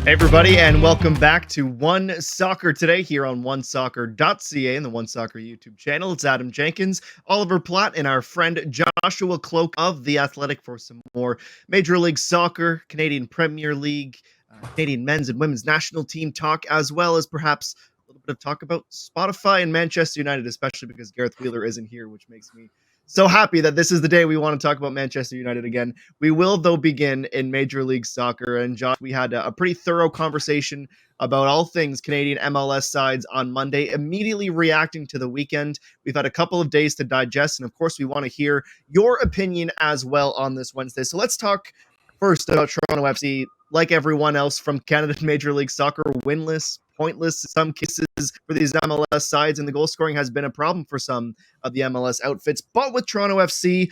Hey everybody, and welcome back to OneSoccer today here on OneSoccer.ca and the OneSoccer YouTube channel. It's Adam Jenkins, Oliver Platt, and our friend Joshua Cloak of The Athletic for some more Major League Soccer, Canadian Premier League, Canadian men's and women's national team talk, as well as perhaps a little bit of talk about Spotify and Manchester United, especially because Gareth Wheeler isn't here, which makes me so happy that this is the day we want to talk about Manchester United again. We will, though, begin in Major League Soccer. And Josh, we had a pretty thorough conversation about all things Canadian MLS sides on Monday, immediately reacting to the weekend. We've had a couple of days to digest. And of course, we want to hear your opinion as well on this Wednesday. So let's talk first about Toronto FC. Like everyone else from Canada Major League Soccer, winless, pointless in some cases for these MLS sides, and the goal scoring has been a problem for some of the MLS outfits. But with Toronto FC,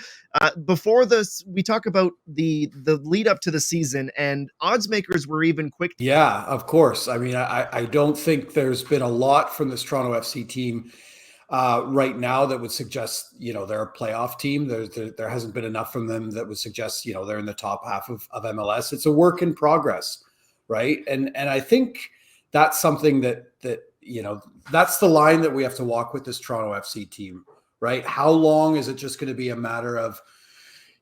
before this, we talk about the lead up to the season, and odds makers were even quick. Yeah, of course. I mean, I don't think there's been a lot from this Toronto FC team right now that would suggest, they're a playoff team. There hasn't been enough from them that would suggest, they're in the top half of MLS. It's a work in progress, right? And I think that's something that that's the line that we have to walk with this Toronto FC team, right? How long is it just going to be a matter of,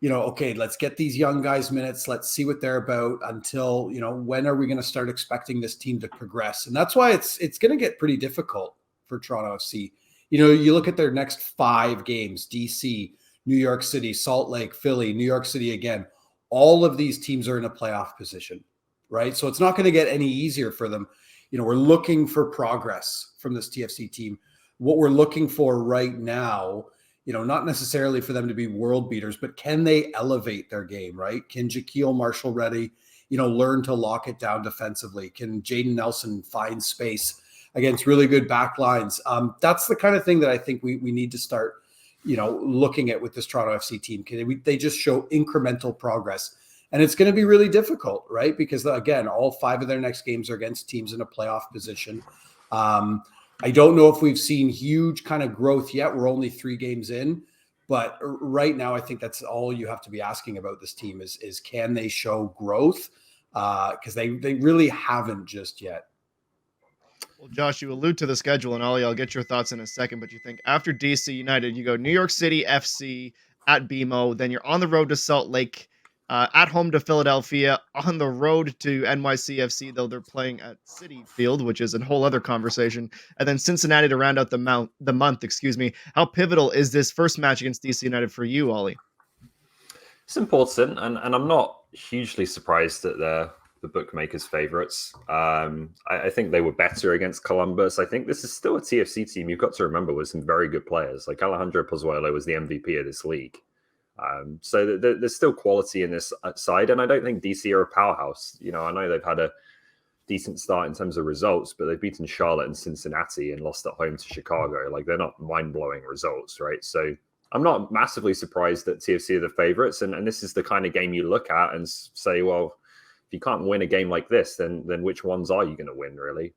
okay, let's get these young guys minutes. Let's see what they're about until, when are we going to start expecting this team to progress? And that's why it's going to get pretty difficult for Toronto FC. You look at their next 5 games, DC, New York City, Salt Lake, Philly, New York City again. All of these teams are in a playoff position, right? So it's not going to get any easier for them. We're looking for progress from this TFC team. What we're looking for right now, not necessarily for them to be world beaters, but can they elevate their game, right? Can Jaquil Marshall-Ready, learn to lock it down defensively? Can Jaden Nelson find space against really good back lines? That's the kind of thing that I think we need to start, looking at with this Toronto FC team. Can they just show incremental progress? And it's going to be really difficult, right? Because again, all 5 of their next games are against teams in a playoff position. I don't know if we've seen huge kind of growth yet. We're only 3 games in, but right now, I think that's all you have to be asking about this team is can they show growth? Because they really haven't just yet. Well, Josh, you allude to the schedule, and Ollie, I'll get your thoughts in a second, but you think after DC United, you go New York City FC at BMO, then you're on the road to Salt Lake, at home to Philadelphia, on the road to NYCFC, though they're playing at Citi Field, which is a whole other conversation, and then Cincinnati to round out the month. How pivotal is this first match against DC United for you, Ollie? It's important, and I'm not hugely surprised that they're the bookmakers' favourites. I think they were better against Columbus. I think this is still a TFC team you've got to remember with some very good players. Like Alejandro Pozuelo was the MVP of this league. So there's still quality in this side, and I don't think DC are a powerhouse. I know they've had a decent start in terms of results, but they've beaten Charlotte and Cincinnati and lost at home to Chicago. Like, they're not mind-blowing results, right? So I'm not massively surprised that TFC are the favourites, and this is the kind of game you look at and say, well, if you can't win a game like this, then which ones are you going to win, really,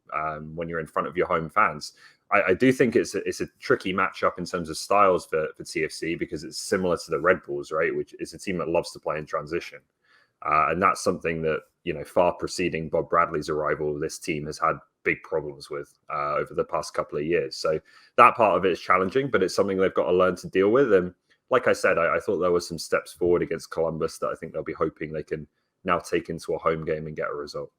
when you're in front of your home fans? I do think it's a tricky matchup in terms of styles for TFC because it's similar to the Red Bulls, right, which is a team that loves to play in transition. And that's something that, far preceding Bob Bradley's arrival, this team has had big problems with over the past couple of years. So that part of it is challenging, but it's something they've got to learn to deal with. And like I said, I thought there were some steps forward against Columbus that I think they'll be hoping they can now take into a home game and get a result.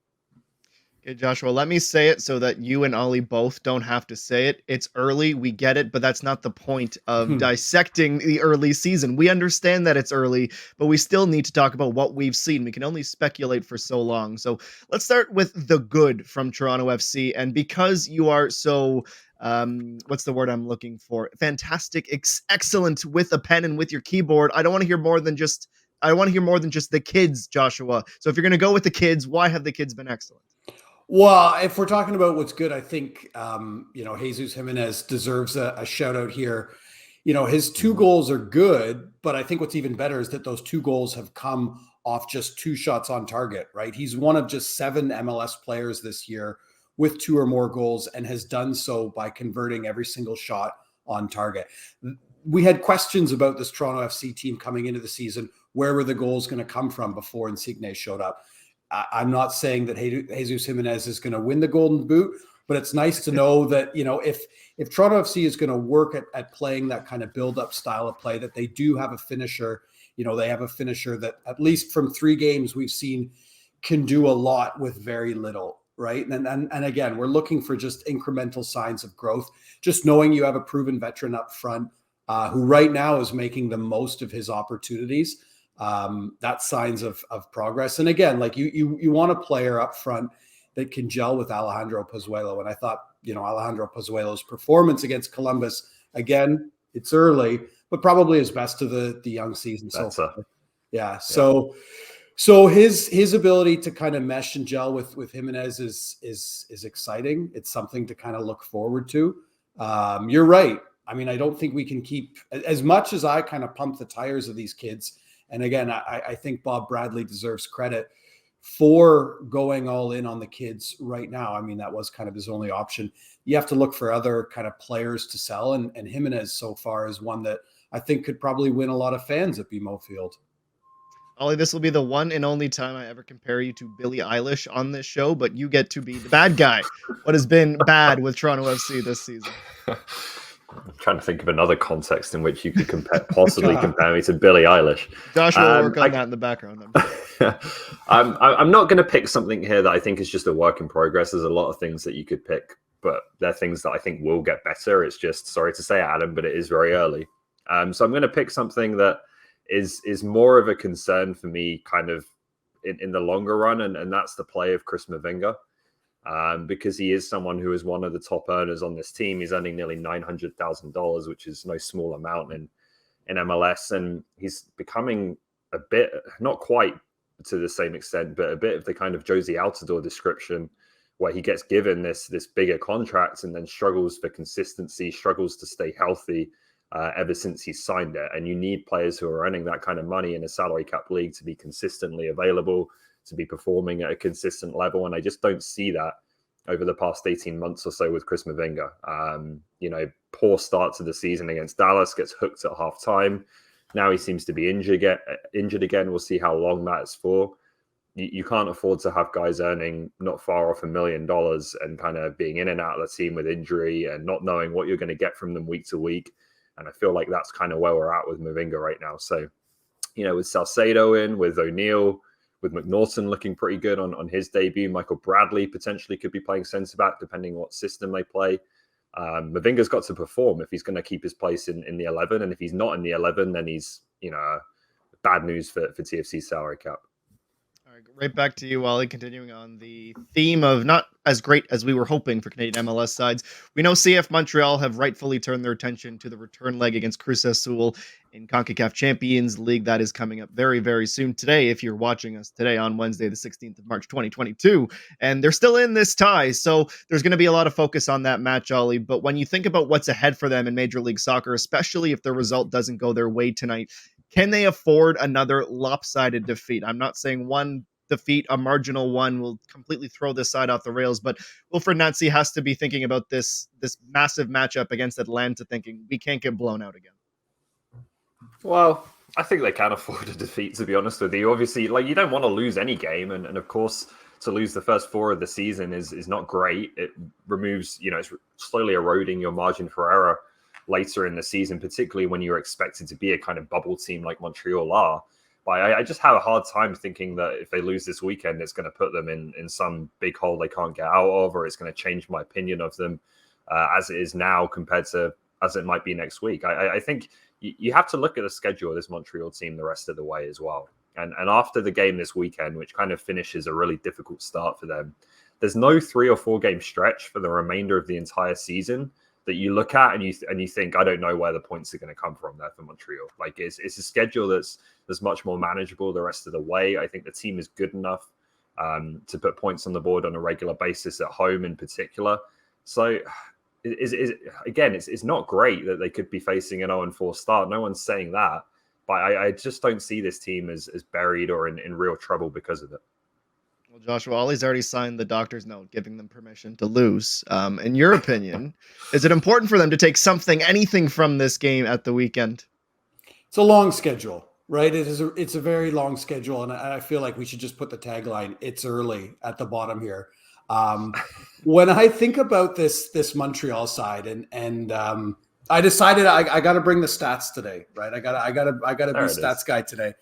Okay, Joshua, let me say it so that you and Ollie both don't have to say it. It's early, we get it, but that's not the point of dissecting the early season. We understand that it's early, but we still need to talk about what we've seen. We can only speculate for so long. So let's start with the good from Toronto FC. And because you are so, what's the word I'm looking for? Fantastic, excellent with a pen and with your keyboard, I want to hear more than just the kids, Joshua. So if you're going to go with the kids, why have the kids been excellent? Well, if we're talking about what's good, I think, Jesus Jimenez deserves a shout out here. His 2 goals are good, but I think what's even better is that those 2 goals have come off just 2 shots on target, right? He's one of just 7 MLS players this year with 2 or more goals and has done so by converting every single shot on target. We had questions about this Toronto FC team coming into the season. Where were the goals going to come from before Insigne showed up? I'm not saying that Jesus Jimenez is going to win the Golden Boot, but it's nice to know that, if Toronto FC is going to work at playing that kind of build-up style of play, that they do have a finisher. They have a finisher that, at least from 3 games we've seen, can do a lot with very little, right? And again, we're looking for just incremental signs of growth. Just knowing you have a proven veteran up front who right now is making the most of his opportunities. That's signs of progress. And again, like you want a player up front that can gel with Alejandro Pozuelo. And I thought, Alejandro Pozuelo's performance against Columbus, again, it's early, but probably his best of the young season. Yeah. So his ability to kind of mesh and gel with Jimenez is exciting. It's something to kind of look forward to. You're right. I mean, I don't think we can keep, as much as I kind of pump the tires of these kids. And again, I think Bob Bradley deserves credit for going all in on the kids right now. I mean, that was kind of his only option. You have to look for other kind of players to sell. And Jimenez so far is one that I think could probably win a lot of fans at BMO Field. Ollie, this will be the one and only time I ever compare you to Billie Eilish on this show, but you get to be the bad guy. What has been bad with Toronto FC this season? I'm trying to think of another context in which you could possibly compare me to Billie Eilish. Joshua will work on that in the background. I'm not going to pick something here that I think is just a work in progress. There's a lot of things that you could pick, but they're things that I think will get better. It's just, sorry to say, Adam, but it is very early. So I'm going to pick something that is more of a concern for me kind of in the longer run, and that's the play of Chris Mavinga, because he is someone who is one of the top earners on this team. He's earning nearly $900,000, which is no small amount in MLS, and he's becoming a bit, not quite to the same extent, but a bit of the kind of Josie Altidore description, where he gets given this bigger contract and then struggles for consistency, struggles to stay healthy ever since he signed it. And you need players who are earning that kind of money in a salary cap league to be consistently available, to be performing at a consistent level. And I just don't see that over the past 18 months or so with Chris Mavinga. Poor start to the season against Dallas, gets hooked at half time. Now he seems to be injured again. We'll see how long that's for. You can't afford to have guys earning not far off $1 million and kind of being in and out of the team with injury and not knowing what you're going to get from them week to week. And I feel like that's kind of where we're at with Mavinga right now. So, with Salcedo in, with O'Neill, with McNaughton looking pretty good on his debut, Michael Bradley potentially could be playing centre back depending what system they play. Mavinga's got to perform if he's going to keep his place in the 11. And if he's not in the 11, then he's, bad news for TFC's salary cap. All right, right back to you, Wally. Continuing on the theme of not as great as we were hoping for Canadian MLS sides. We know CF Montreal have rightfully turned their attention to the return leg against Cruz Azul in CONCACAF Champions League. That is coming up very, very soon today, if you're watching us today on Wednesday, the 16th of March, 2022. And they're still in this tie, so there's going to be a lot of focus on that match, Ollie. But when you think about what's ahead for them in Major League Soccer, especially if the result doesn't go their way tonight, can they afford another lopsided defeat? I'm not saying one defeat, a marginal one, will completely throw this side off the rails, but Wilfred Nancy has to be thinking about this massive matchup against Atlanta, thinking we can't get blown out again. Well, I think they can afford a defeat, to be honest with you. Obviously, you don't want to lose any game, and of course, to lose the first 4 of the season is not great. It removes, it's slowly eroding your margin for error later in the season, particularly when you're expected to be a kind of bubble team like Montreal are. But I just have a hard time thinking that if they lose this weekend, it's going to put them in some big hole they can't get out of, or it's going to change my opinion of them as it is now compared to as it might be next week. I think you have to look at the schedule of this Montreal team the rest of the way as well. And after the game this weekend, which kind of finishes a really difficult start for them, there's no 3 or 4 game stretch for the remainder of the entire season that you look at and you think, I don't know where the points are going to come from there for Montreal. It's a schedule that's much more manageable the rest of the way. I think the team is good enough to put points on the board on a regular basis at home in particular. So it's not great that they could be facing an 0-4 start. No one's saying that, but I just don't see this team as buried or in real trouble because of it. Well, Joshua, Ollie's already signed the doctor's note giving them permission to lose. In your opinion, is it important for them to take anything from this game at the weekend? It's a long schedule, right? It's a very long schedule, and I feel like we should just put the tagline "It's early" at the bottom here. When I think about this Montreal side, and I decided I got to bring the stats today, right? I got to be stats guy today.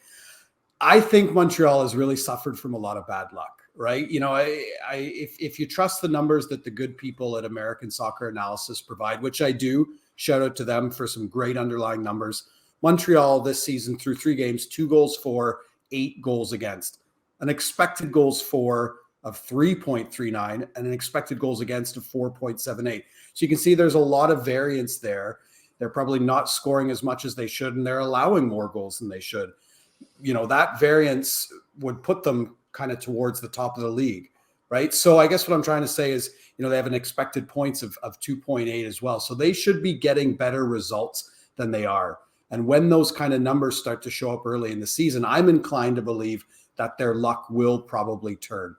I think Montreal has really suffered from a lot of bad luck, right? You know, if you trust the numbers that the good people at American Soccer Analysis provide, which I do, shout out to them for some great underlying numbers. Montreal this season through 3 games, 2 goals for, 8 goals against, an expected goals for of 3.39 and an expected goals against of 4.78. So you can see there's a lot of variance there. They're probably not scoring as much as they should, and they're allowing more goals than they should. You know, that variance would put them kind of towards the top of the league, right? So I guess what I'm trying to say is, you know, they have an expected points of 2.8 as well. So they should be getting better results than they are. And when those kind of numbers start to show up early in the season, I'm inclined to believe that their luck will probably turn.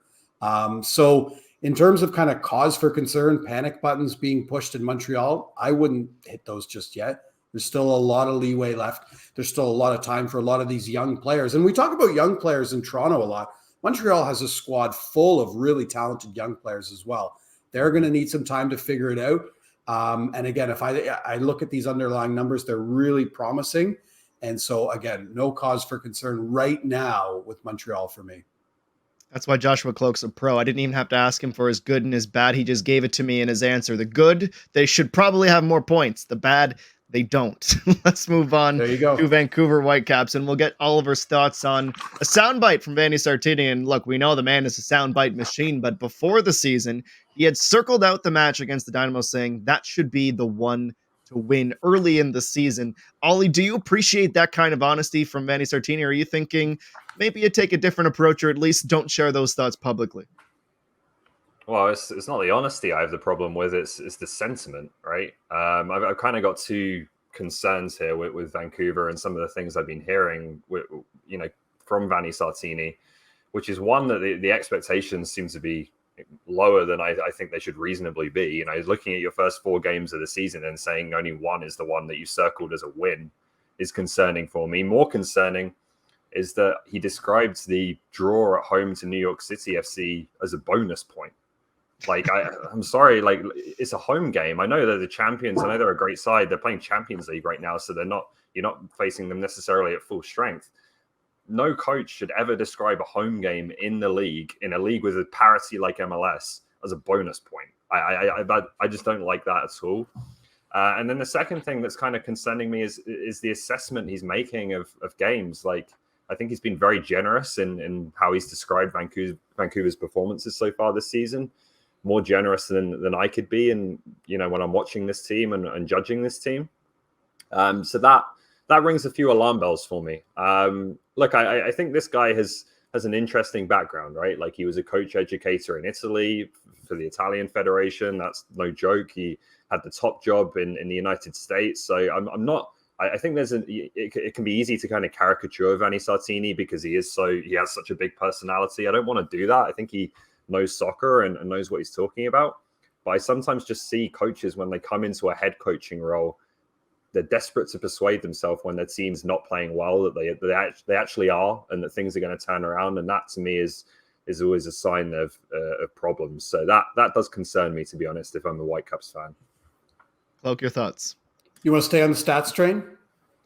So in terms of kind of cause for concern, panic buttons being pushed in Montreal, I wouldn't hit those just yet. There's still a lot of leeway left. There's still a lot of time for a lot of these young players. And we talk about young players in Toronto a lot. Montreal has a squad full of really talented young players as well. They're going to need some time to figure it out. And again, if I look at these underlying numbers, they're really promising. And so again, no cause for concern right now with Montreal for me. That's why Joshua Cloak's a pro. I didn't even have to ask him for his good and his bad. He just gave it to me in his answer. The good, they should probably have more points. The bad, they don't. Let's move on to Vancouver Whitecaps, and we'll get Oliver's thoughts on a soundbite from Vanni Sartini. And look, we know the man is a soundbite machine, but before the season, he had circled out the match against the Dynamo, saying that should be the one to win early in the season. Ollie, do you appreciate that kind of honesty from Vanni Sartini, or are you thinking maybe you take a different approach, or at least don't share those thoughts publicly? Well, it's not the honesty I have the problem with. It's the sentiment, right? I've kind of got 2 concerns here with Vancouver and some of the things I've been hearing, you know, from Vanni Sartini, which is one that the expectations seem to be lower than I think they should reasonably be. You know, looking at your first 4 games of the season and saying only one is the one that you circled as a win is concerning for me. More concerning is that he described the draw at home to New York City FC as a bonus point. Like, I'm sorry, like, it's a home game. I know they're the champions. I know they're a great side. They're playing Champions League right now, so you're not facing them necessarily at full strength. No coach should ever describe a home game in a league with a parity like MLS as a bonus point. I just don't like that at all. And then the second thing that's kind of concerning me is the assessment he's making of games. Like, I think he's been very generous in how he's described Vancouver's performances so far this season. More generous than I could be, and you know, when I'm watching this team and judging this team. So that rings a few alarm bells for me. Look, I think this guy has an interesting background, right? Like, he was a coach educator in Italy for the Italian Federation. That's no joke. He had the top job in the United States. So I think it can be easy to kind of caricature Vanni Sartini because he has such a big personality. I don't want to do that. I think he knows soccer and knows what he's talking about. But I sometimes just see coaches, when they come into a head coaching role, they're desperate to persuade themselves when their team's not playing well that they actually are, and that things are going to turn around. And that to me is always a sign of problems. So that does concern me, to be honest, if I'm a Whitecaps fan. Cloak, your thoughts? You want to stay on the stats train?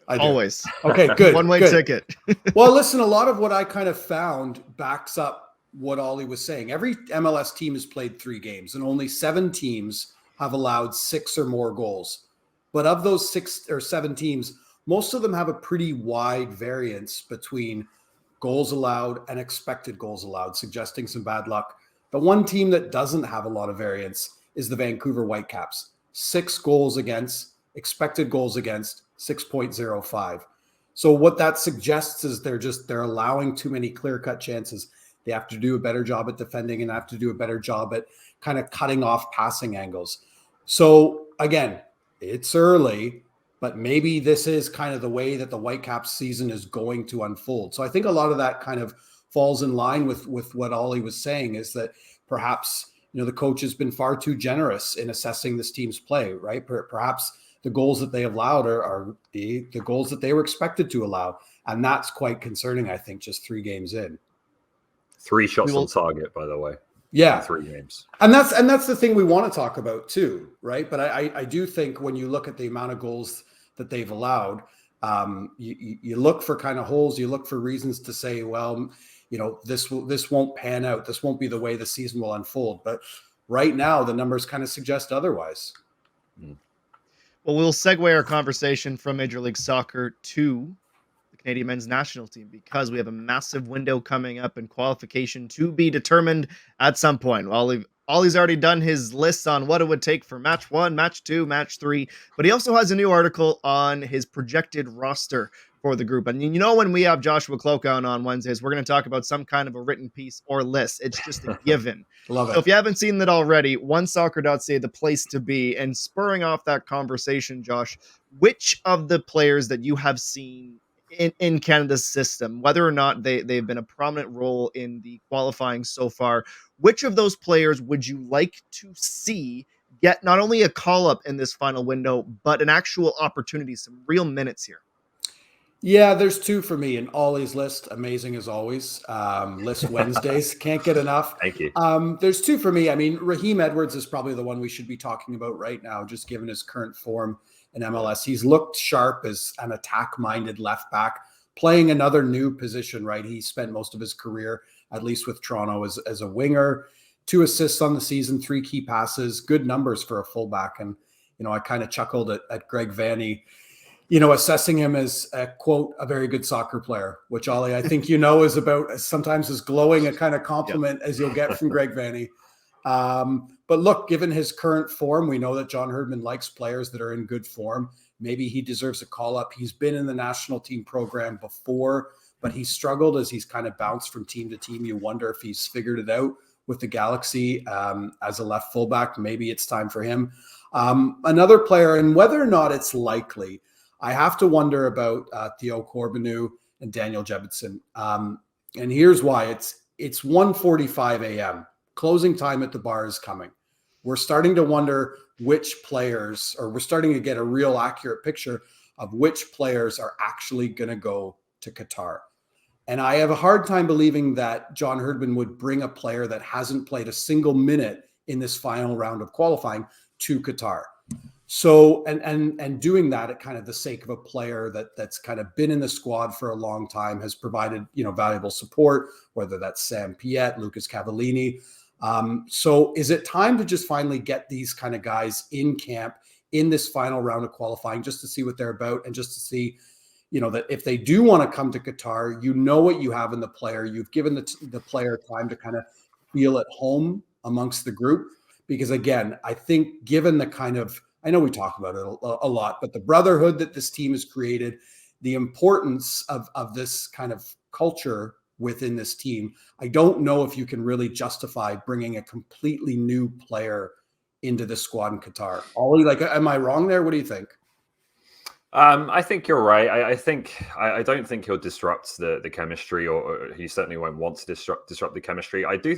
Always. Okay, good. One-way ticket. Well, listen, a lot of what I kind of found backs up what Ollie was saying. Every MLS team has played 3 games, and only 7 teams have allowed 6 or more goals. But of those 6 or 7 teams, most of them have a pretty wide variance between goals allowed and expected goals allowed, suggesting some bad luck. The one team that doesn't have a lot of variance is the Vancouver Whitecaps. 6 goals against, expected goals against, 6.05. So what that suggests is they're allowing too many clear-cut chances. They have to do a better job at defending and have to do a better job at kind of cutting off passing angles. So again, it's early, but maybe this is kind of the way that the Whitecaps season is going to unfold. So I think a lot of that kind of falls in line with what Ollie was saying, is that perhaps, you know, the coach has been far too generous in assessing this team's play, right? Perhaps the goals that they allowed are the goals that they were expected to allow. And that's quite concerning, I think, just 3 games in. 3 shots on target, by the way. Yeah. 3 games. And that's the thing we want to talk about too, right? But I do think when you look at the amount of goals that they've allowed, you look for kind of holes, you look for reasons to say, well, this won't pan out. This won't be the way the season will unfold. But right now, the numbers kind of suggest otherwise. Well, we'll segue our conversation from Major League Soccer to the Canadian men's national team, because we have a massive window coming up in qualification to be determined at some point. Ollie's already done his lists on what it would take for match 1, match 2, match 3, but he also has a new article on his projected roster for the group. And when we have Joshua Cloak on Wednesdays, we're going to talk about some kind of a written piece or list. It's just a given. Love it. So if you haven't seen that already, OneSoccer.ca, the place to be. And spurring off that conversation, Josh, which of the players that you have seen in Canada's system, whether or not they've been a prominent role in the qualifying so far, which of those players would you like to see get not only a call-up in this final window, but an actual opportunity, some real minutes here? Yeah, there's 2 for me. And Ollie's list, amazing as always. List Wednesdays, can't get enough. Thank you. There's 2 for me. I mean, Raheem Edwards is probably the one we should be talking about right now, just given his current form in MLS. He's looked sharp as an attack-minded left back, playing another new position, right? He spent most of his career, at least with Toronto, as a winger. 2 assists on the season, 3 key passes, good numbers for a fullback. And, I kind of chuckled at Greg Vanney, assessing him as a, quote, a very good soccer player, which, Ollie, I think is about sometimes as glowing a kind of compliment as you'll get from Greg Vanney. But look, given his current form, we know that John Herdman likes players that are in good form. Maybe he deserves a call-up. He's been in the national team program before, but he's struggled as he's kind of bounced from team to team. You wonder if he's figured it out with the Galaxy as a left fullback. Maybe it's time for him. Another player, and whether or not it's likely, I have to wonder about Theo Corbeanu and Daniel Jebitson. And here's why. It's 1:45 a.m. Closing time at the bar is coming. We're starting to wonder which players, or we're starting to get a real accurate picture of which players are actually going to go to Qatar. And I have a hard time believing that John Herdman would bring a player that hasn't played a single minute in this final round of qualifying to Qatar. So, and doing that at kind of the sake of a player that's kind of been in the squad for a long time, has provided, valuable support, whether that's Sam Piet, Lucas Cavallini. So is it time to just finally get these kind of guys in camp in this final round of qualifying, just to see what they're about, and just to see, that if they do want to come to Qatar, what you have in the player. You've given the player time to kind of feel at home amongst the group. Because again, I think given the kind of, I know we talk about it a lot, but the brotherhood that this team has created, the importance of this kind of culture within this team, I don't know if you can really justify bringing a completely new player into the squad in Qatar. Ollie, am I wrong there? What do you think? I think you're right. I don't think he'll disrupt the chemistry, or he certainly won't want to disrupt the chemistry. I do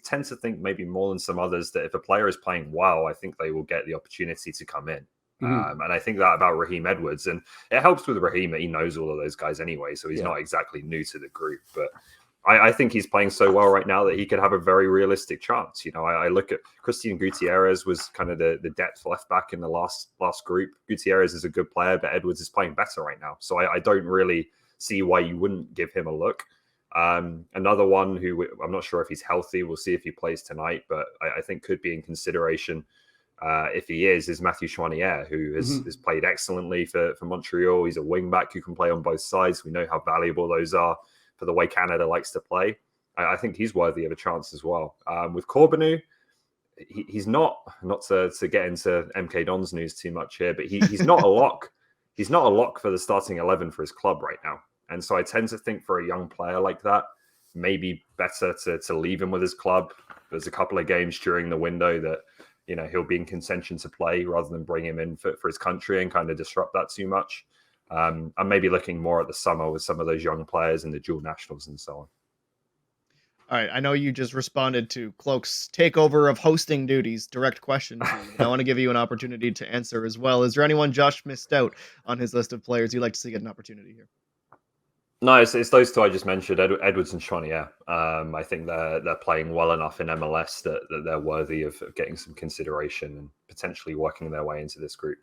tend to think, maybe more than some others, that if a player is playing well, I think they will get the opportunity to come in. Mm-hmm. And I think that about Raheem Edwards, and it helps with Raheem that he knows all of those guys anyway, so he's not exactly new to the group. But I think he's playing so well right now that he could have a very realistic chance. I look at Christian Gutierrez was kind of the depth left back in the last group. Gutierrez is a good player, but Edwards is playing better right now. So I don't really see why you wouldn't give him a look. Another one who I'm not sure if he's healthy. We'll see if he plays tonight, but I think could be in consideration if he is Matthew Chouanier, who has played excellently for Montreal. He's a wing back who can play on both sides. We know how valuable those are for the way Canada likes to play. I think he's worthy of a chance as well. With Corbeanu, he's not to get into MK Don's news too much here, but he's not a lock. He's not a lock for the starting 11 for his club right now. And so I tend to think for a young player like that, maybe better to leave him with his club. There's a couple of games during the window that, he'll be in contention to play, rather than bring him in for his country and kind of disrupt that too much. I'm maybe looking more at the summer with some of those young players and the dual nationals and so on. All right, I know you just responded to Cloak's takeover of hosting duties. Direct question to you. I want to give you an opportunity to answer as well. Is there anyone Josh missed out on his list of players you'd like to see get an opportunity here? No, it's those two I just mentioned, Edwards and Chonier. I think they're playing well enough in MLS that they're worthy of getting some consideration and potentially working their way into this group.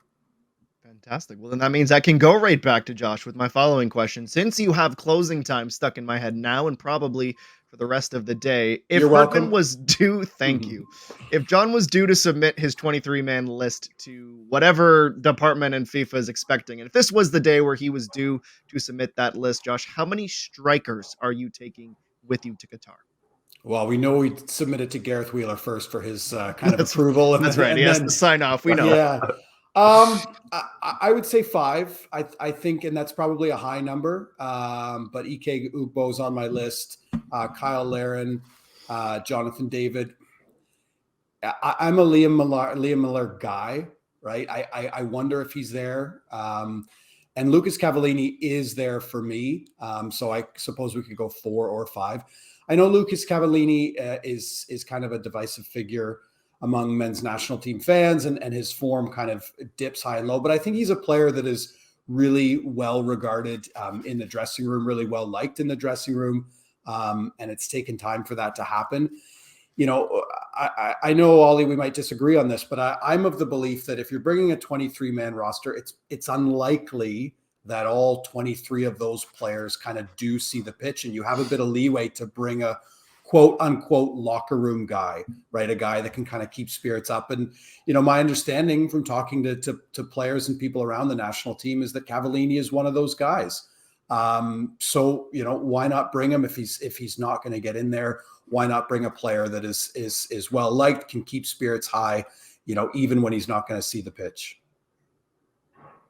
Fantastic. Well, then that means I can go right back to Josh with my following question. Since you have closing time stuck in my head now and probably for the rest of the day, if You're Herdman welcome. was due, thank you. If John was due to submit his 23-man list to whatever department in FIFA is expecting, and if this was the day where he was due to submit that list, Josh, how many strikers are you taking with you to Qatar? Well, we know we submitted to Gareth Wheeler first for his kind of approval. That's right. He has to sign off. We know. Yeah. I would say 5. I think, and that's probably a high number. But Ike Ugbo's on my list. Kyle Laren, Jonathan David. I'm a Liam Miller guy, right? I wonder if he's there. And Lucas Cavallini is there for me. So I suppose we could go 4 or 5. I know Lucas Cavallini is kind of a divisive figure among men's national team fans, and his form kind of dips high and low. But I think he's a player that is really well regarded in the dressing room, really well liked in the dressing room. And it's taken time for that to happen. You know, I know, Ollie, we might disagree on this, but I'm of the belief that if you're bringing a 23-man roster, it's unlikely that all 23 of those players kind of do see the pitch, and you have a bit of leeway to bring a quote unquote locker room guy, right? A guy that can kind of keep spirits up. And, you know, my understanding from talking to players and people around the national team is that Cavallini is one of those guys. So, you know, why not bring him if he's not going to get in there? Why not bring a player that is well liked, can keep spirits high, you know, even when he's not going to see the pitch?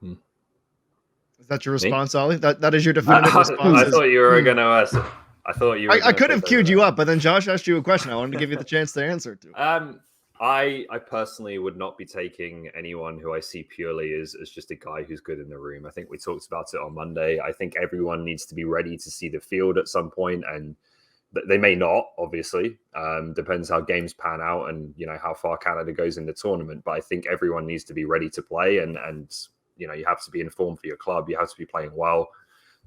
Is that your response, Ollie? That is your definitive response? I thought you were going to ask. I thought you were. I could have queued you up, but then Josh asked you a question. I wanted to give you the chance to answer it to. I personally would not be taking anyone who I see purely as just a guy who's good in the room. I think we talked about it on Monday. I think everyone needs to be ready to see the field at some point, and they may not, obviously. Depends how games pan out and, you know, how far Canada goes in the tournament. But I think everyone needs to be ready to play, and you know, you have to be informed for your club. You have to be playing well,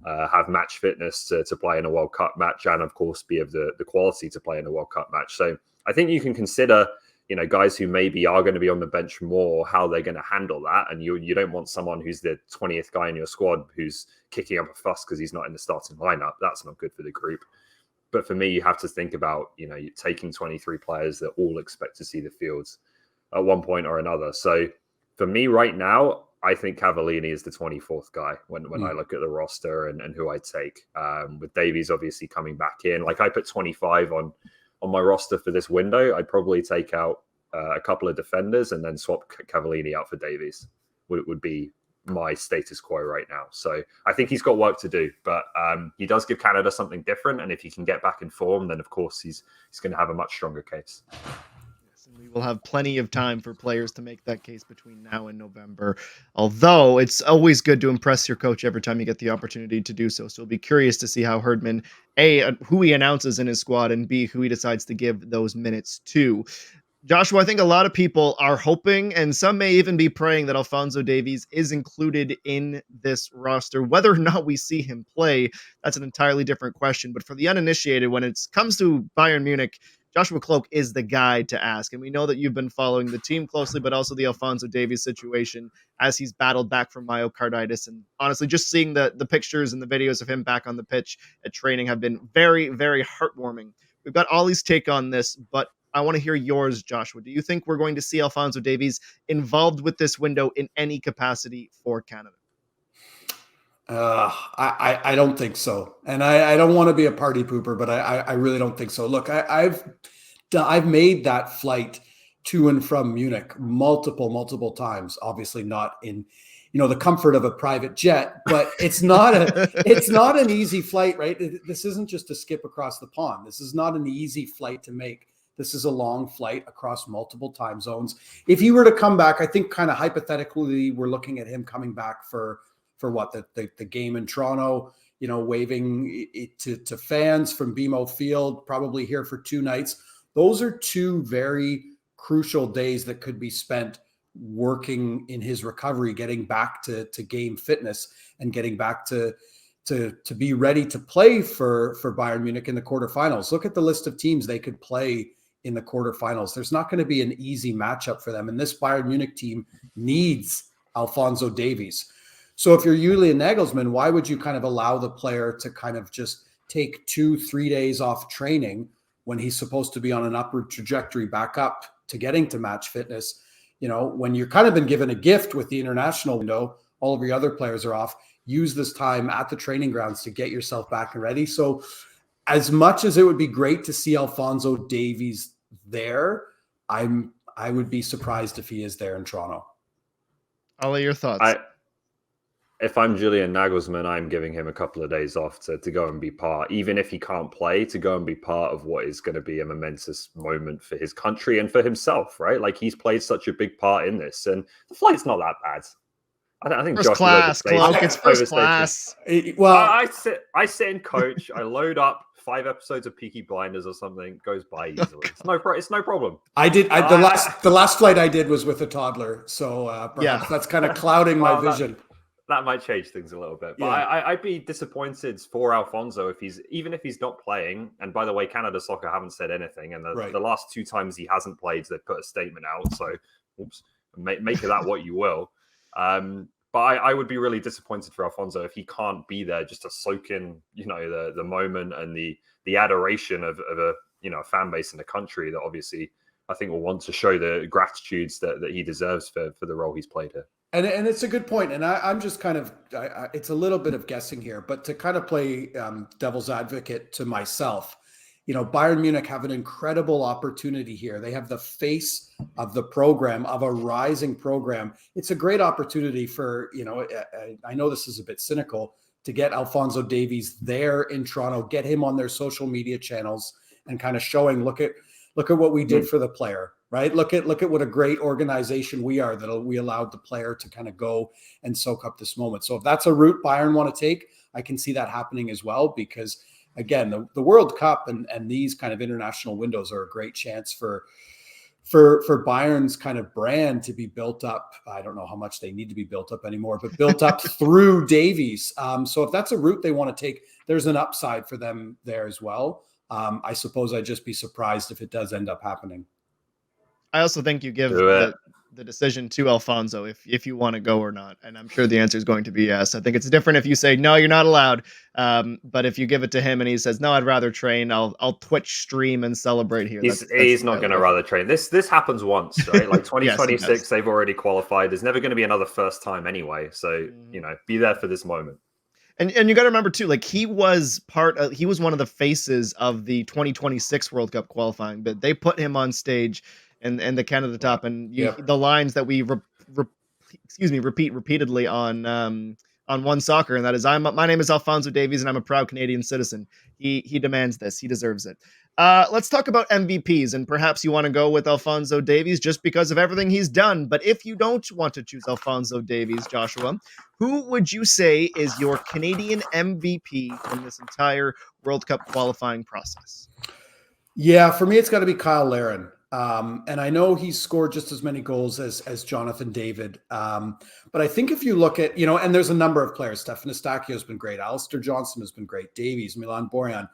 have match fitness to play in a World Cup match, and of course be of the quality to play in a World Cup match. So I think you can consider, you know, guys who maybe are going to be on the bench more, how they're going to handle that. And you don't want someone who's the 20th guy in your squad who's kicking up a fuss because he's not in the starting lineup. That's not good for the group. But for me, you have to think about, you know, you're taking 23 players that all expect to see the fields at one point or another. So for me right now, I think Cavallini is the 24th guy when I look at the roster and who I take. With Davies obviously coming back in, like I put 25 on my roster for this window. I'd probably take out a couple of defenders and then swap Cavallini out for Davies. Would be my status quo right now. So I think he's got work to do, but he does give Canada something different. And if he can get back in form, then of course he's going to have a much stronger case. And we will have plenty of time for players to make that case between now and November. Although it's always good to impress your coach every time you get the opportunity to do so. So we'll be curious to see how Herdman, A, who he announces in his squad, and B, who he decides to give those minutes to. Joshua, I think a lot of people are hoping, and some may even be praying, that Alphonso Davies is included in this roster. Whether or not we see him play, that's an entirely different question. But for the uninitiated, when it comes to Bayern Munich, Joshua Cloak is the guy to ask. And we know that you've been following the team closely, but also the Alphonso Davies situation as he's battled back from myocarditis. And honestly, just seeing the pictures and the videos of him back on the pitch at training have been very, very heartwarming. We've got Ollie's take on this, but I want to hear yours, Joshua. Do you think we're going to see Alphonso Davies involved with this window in any capacity for Canada? I don't think so. And I don't want to be a party pooper, but I really don't think so. Look, I've made that flight to and from Munich multiple times, obviously not in, you know, the comfort of a private jet, but it's not an easy flight, right? This isn't just a skip across the pond. This is not an easy flight to make. This is a long flight across multiple time zones. If he were to come back, I think kind of hypothetically, we're looking at him coming back for what, the game in Toronto, you know, waving it to fans from BMO Field, probably here for 2 nights. Those are 2 very crucial days that could be spent working in his recovery, getting back to game fitness and getting back to to be ready to play for Bayern Munich in the quarterfinals. Look at the list of teams they could play in the quarterfinals. There's not going to be an easy matchup for them. And this Bayern Munich team needs Alphonso Davies. So if you're Julian Nagelsmann, why would you kind of allow the player to kind of just take 2-3 days off training when he's supposed to be on an upward trajectory back up to getting to match fitness? You know, when you're kind of been given a gift with the international window, all of your other players are off. Use this time at the training grounds to get yourself back and ready. So as much as it would be great to see Alphonso Davies there, I would be surprised if he is there in Toronto. Ollie, your thoughts? If I'm Julian Nagelsmann, I'm giving him a couple of days off to go and be part, even if he can't play, to go and be part of what is going to be a momentous moment for his country and for himself, right? Like, he's played such a big part in this, and the flight's not that bad. I think first Josh class, Cloak. It's first class. Well, I sit in coach. I load up 5 episodes of Peaky Blinders or something. Goes by easily. It's no problem. The last flight I did was with a toddler, so perhaps that's kind of clouding my vision. That might change things a little bit, but I'd be disappointed for Alphonso if he's not playing. And by the way, Canada Soccer haven't said anything, and the last 2 times he hasn't played, they've put a statement out. So, make of that what you will. But I would be really disappointed for Alphonso if he can't be there just to soak in, the moment and the adoration of a fan base in the country that obviously I think will want to show the gratitudes that he deserves for the role he's played here. And it's a good point. And I'm just kind of, it's a little bit of guessing here, but to kind of play devil's advocate to myself, Bayern Munich have an incredible opportunity here. They have the face of the program, of a rising program. It's a great opportunity for, I know this is a bit cynical, to get Alphonso Davies there in Toronto, get him on their social media channels and kind of showing, look at what we did for the player. Right. Look at what a great organization we are that we allowed the player to kind of go and soak up this moment. So if that's a route Bayern want to take, I can see that happening as well, because again, the World Cup and these kind of international windows are a great chance for Bayern's kind of brand to be built up. I don't know how much they need to be built up anymore, but built up through Davies. So if that's a route they want to take, there's an upside for them there as well. I suppose I'd just be surprised if it does end up happening. I also think you give the decision to Alphonso if you want to go or not. And I'm sure the answer is going to be yes. I think it's different if you say, no, you're not allowed. But if you give it to him and he says, no, I'd rather train, I'll Twitch stream and celebrate here. He's not going to rather train. This happens once, right? Like 2026, yes, they've already qualified. There's never going to be another first time anyway. So, be there for this moment. And you got to remember too, like he was one of the faces of the 2026 World Cup qualifying, but they put him on stage and the Canada top, and the lines that we repeat repeatedly on OneSoccer, and that is, my name is Alphonso Davies, and I'm a proud Canadian citizen. He demands this. He deserves it. Let's talk about MVPs, and perhaps you want to go with Alphonso Davies just because of everything he's done. But if you don't want to choose Alphonso Davies, Joshua, who would you say is your Canadian MVP from this entire World Cup qualifying process? Yeah, for me, it's got to be Kyle Larin. And I know he's scored just as many goals as Jonathan David. But I think if you look at, and there's a number of players, Stefan Eustáquio has been great. Alistair Johnston has been great. Davies, Milan Borjan.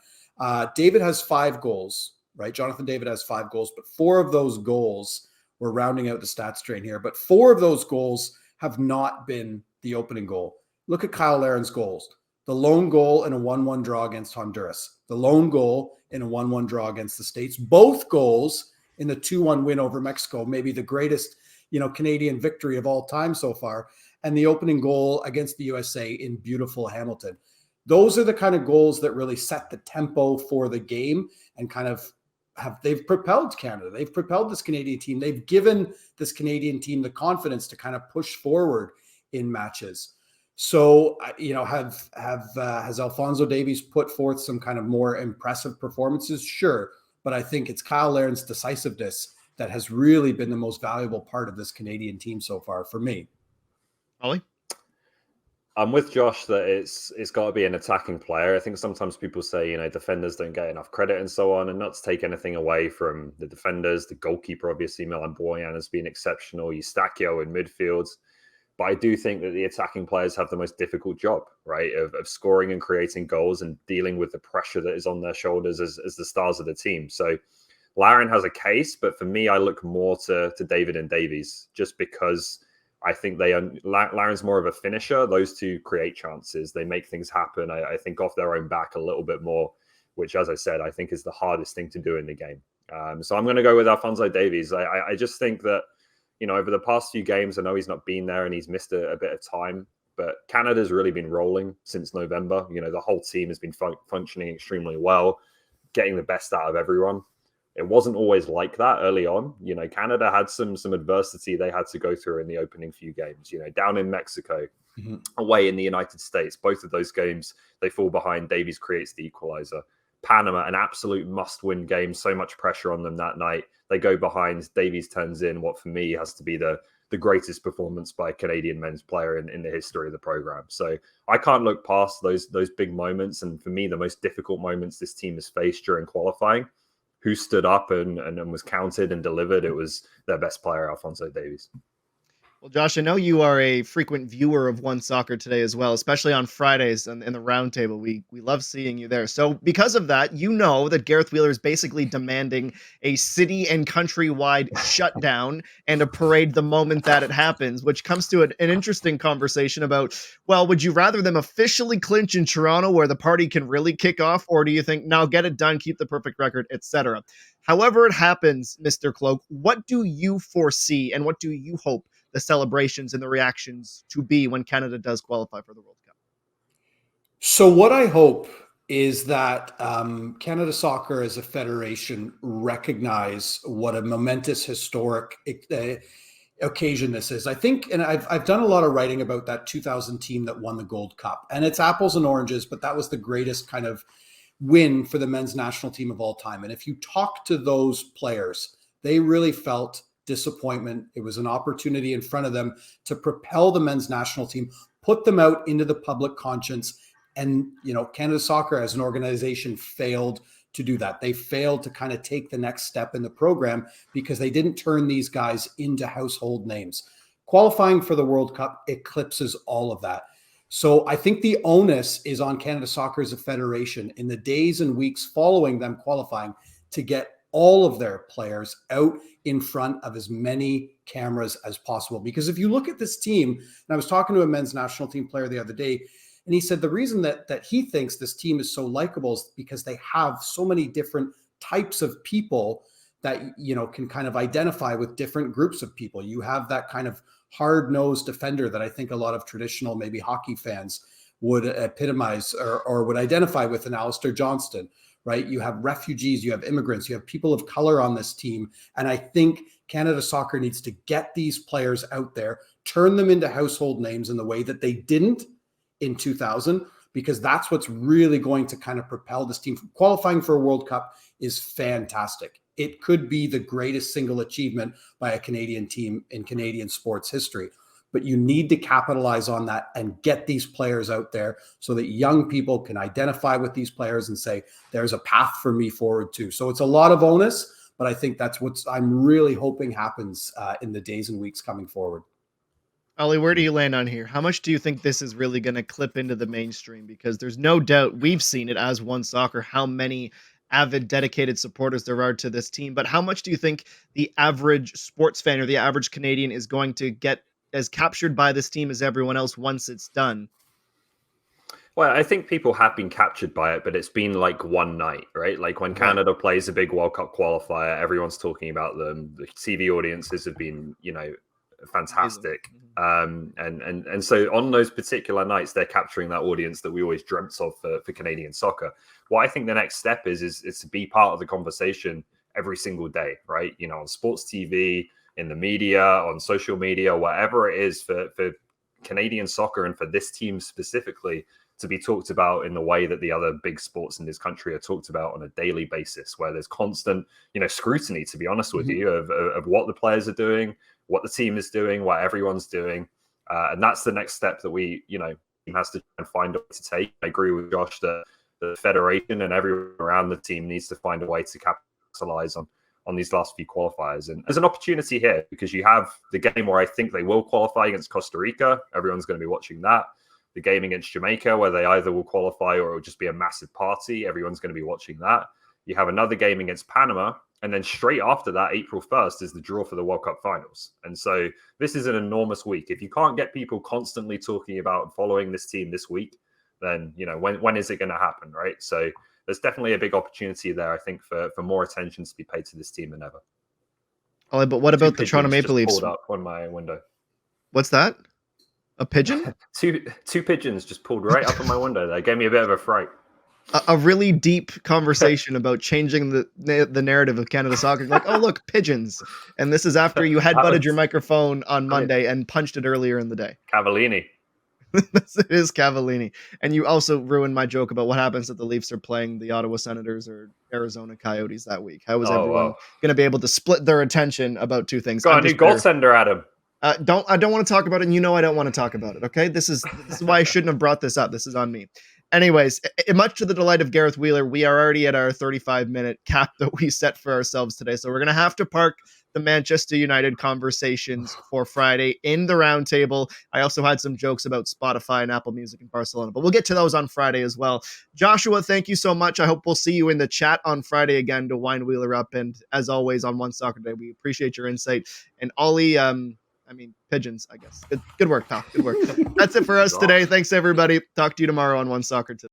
David has 5 goals, right? Jonathan David has 5 goals, but 4 of those goals, we're rounding out the stats train here, but 4 of those goals have not been the opening goal. Look at Kyle Larin's goals. The lone goal in a 1-1 draw against Honduras. The lone goal in a 1-1 draw against the States. Both goals in the 2-1 win over Mexico, maybe the greatest, Canadian victory of all time so far, and the opening goal against the USA in beautiful Hamilton. Those are the kind of goals that really set the tempo for the game and kind of they've propelled Canada. They've propelled this Canadian team. They've given this Canadian team the confidence to kind of push forward in matches. So, has Alphonso Davies put forth some kind of more impressive performances? Sure. But I think it's Kyle Larin's decisiveness that has really been the most valuable part of this Canadian team so far for me. Ollie? I'm with Josh that it's got to be an attacking player. I think sometimes people say, defenders don't get enough credit and so on, and not to take anything away from the defenders. The goalkeeper, obviously, Milan Borjan has been exceptional. Eustáquio in midfield. But I do think that the attacking players have the most difficult job, right, of scoring and creating goals and dealing with the pressure that is on their shoulders as the stars of the team. So Larin has a case, but for me, I look more to David and Davies, just because I think Larin's more of a finisher. Those two create chances. They make things happen, I think, off their own back a little bit more, which, as I said, I think is the hardest thing to do in the game. So I'm going to go with Alphonso Davies. I just think that, over the past few games, I know he's not been there and he's missed a bit of time, but Canada's really been rolling since November. The whole team has been functioning extremely well, getting the best out of everyone. It wasn't always like that early on. Canada had some adversity they had to go through in the opening few games, down in Mexico, away in the United States. Both of those games, they fall behind. Davies creates the equalizer. Panama, an absolute must-win game. So much pressure on them that night. They go behind. Davies turns in what, for me, has to be the greatest performance by a Canadian men's player in the history of the program. So I can't look past those big moments. And for me, the most difficult moments this team has faced during qualifying, who stood up and was counted and delivered, it was their best player, Alphonso Davies. Well, Josh, I know you are a frequent viewer of OneSoccer Today as well, especially on Fridays and in the roundtable. We love seeing you there. So because of that, you know that Gareth Wheeler is basically demanding a city and countrywide shutdown and a parade the moment that it happens, which comes to an interesting conversation about, well, would you rather them officially clinch in Toronto where the party can really kick off, or do you think, no, get it done, keep the perfect record, etc.? However it happens, Mr. Cloak, what do you foresee and what do you hope the celebrations and the reactions to be when Canada does qualify for the World Cup? So what I hope is that Canada Soccer as a federation recognize what a momentous, historic occasion this is. I think, and I've done a lot of writing about that 2000 team that won the Gold Cup, and it's apples and oranges, but that was the greatest kind of win for the men's national team of all time. And if you talk to those players, they really felt disappointment. It was an opportunity in front of them to propel the men's national team, put them out into the public conscience. And, Canada Soccer as an organization failed to do that. They failed to kind of take the next step in the program because they didn't turn these guys into household names. Qualifying for the World Cup eclipses all of that. So I think the onus is on Canada Soccer as a federation in the days and weeks following them qualifying to get all of their players out in front of as many cameras as possible. Because if you look at this team, and I was talking to a men's national team player the other day, and he said the reason that he thinks this team is so likable is because they have so many different types of people that, can kind of identify with different groups of people. You have that kind of hard-nosed defender that I think a lot of traditional, maybe hockey fans would epitomize or would identify with in Alistair Johnston. Right? You have refugees, you have immigrants, you have people of color on this team. And I think Canada Soccer needs to get these players out there, turn them into household names in the way that they didn't in 2000, because that's what's really going to kind of propel this team. Qualifying for a World Cup is fantastic. It could be the greatest single achievement by a Canadian team in Canadian sports history. But you need to capitalize on that and get these players out there so that young people can identify with these players and say, there's a path for me forward too. So it's a lot of onus, but I think that's what I'm really hoping happens in the days and weeks coming forward. Ollie, where do you land on here? How much do you think this is really going to clip into the mainstream? Because there's no doubt we've seen it as OneSoccer, how many avid, dedicated supporters there are to this team. But how much do you think the average sports fan or the average Canadian is going to get as captured by this team as everyone else once it's done? Well, I think people have been captured by it, but it's been like one night, right? Like when Canada plays a big World Cup qualifier, everyone's talking about them. The TV audiences have been, fantastic. And so on those particular nights, they're capturing that audience that we always dreamt of for Canadian soccer. What I think the next step is to be part of the conversation every single day, right? On sports TV, in the media, on social media, whatever it is for Canadian soccer and for this team specifically to be talked about in the way that the other big sports in this country are talked about on a daily basis, where there's constant, scrutiny, to be honest with you, of what the players are doing, what the team is doing, what everyone's doing. And that's the next step that we, team has to try and find a way to take. I agree with Josh that the federation and everyone around the team needs to find a way to capitalize on on these last few qualifiers. And there's an opportunity here because you have the game where I think they will qualify against Costa Rica. Everyone's going to be watching that. The game against Jamaica, where they either will qualify or it will just be a massive party. Everyone's going to be watching that. You have another game against Panama. And then straight after that, April 1st, is the draw for the World Cup finals. And so this is an enormous week. If you can't get people constantly talking about following this team this week, then, when is it going to happen, right? So there's definitely a big opportunity there, I think, for more attention to be paid to this team than ever. Oh, but what about the Toronto Maple Leafs? Pulled up on my window. What's that? A pigeon? two pigeons just pulled right up on my window. They gave me a bit of a fright. A really deep conversation about changing the narrative of Canada soccer. Like, oh, look, pigeons. And this is after you headbutted your microphone on Monday and punched it earlier in the day. Cavallini. It is Cavallini. And you also ruined my joke about what happens if the Leafs are playing the Ottawa Senators or Arizona Coyotes that week. How is everyone going to be able to split their attention about two things? Got a new goaltender, Adam. I don't want to talk about it, and I don't want to talk about it, okay? This is why I shouldn't have brought this up. This is on me. Anyways, much to the delight of Gareth Wheeler, we are already at our 35-minute cap that we set for ourselves today. So we're going to have to park the Manchester United conversations for Friday in the roundtable. I also had some jokes about Spotify and Apple Music in Barcelona, but we'll get to those on Friday as well. Joshua, thank you so much. I hope we'll see you in the chat on Friday again to wind Wheeler up. And as always on OneSoccer Day, we appreciate your insight. And Ollie, pigeons, I guess. Good work, pal. Good work. That's it for us today. Thanks, everybody. Talk to you tomorrow on OneSoccer Today.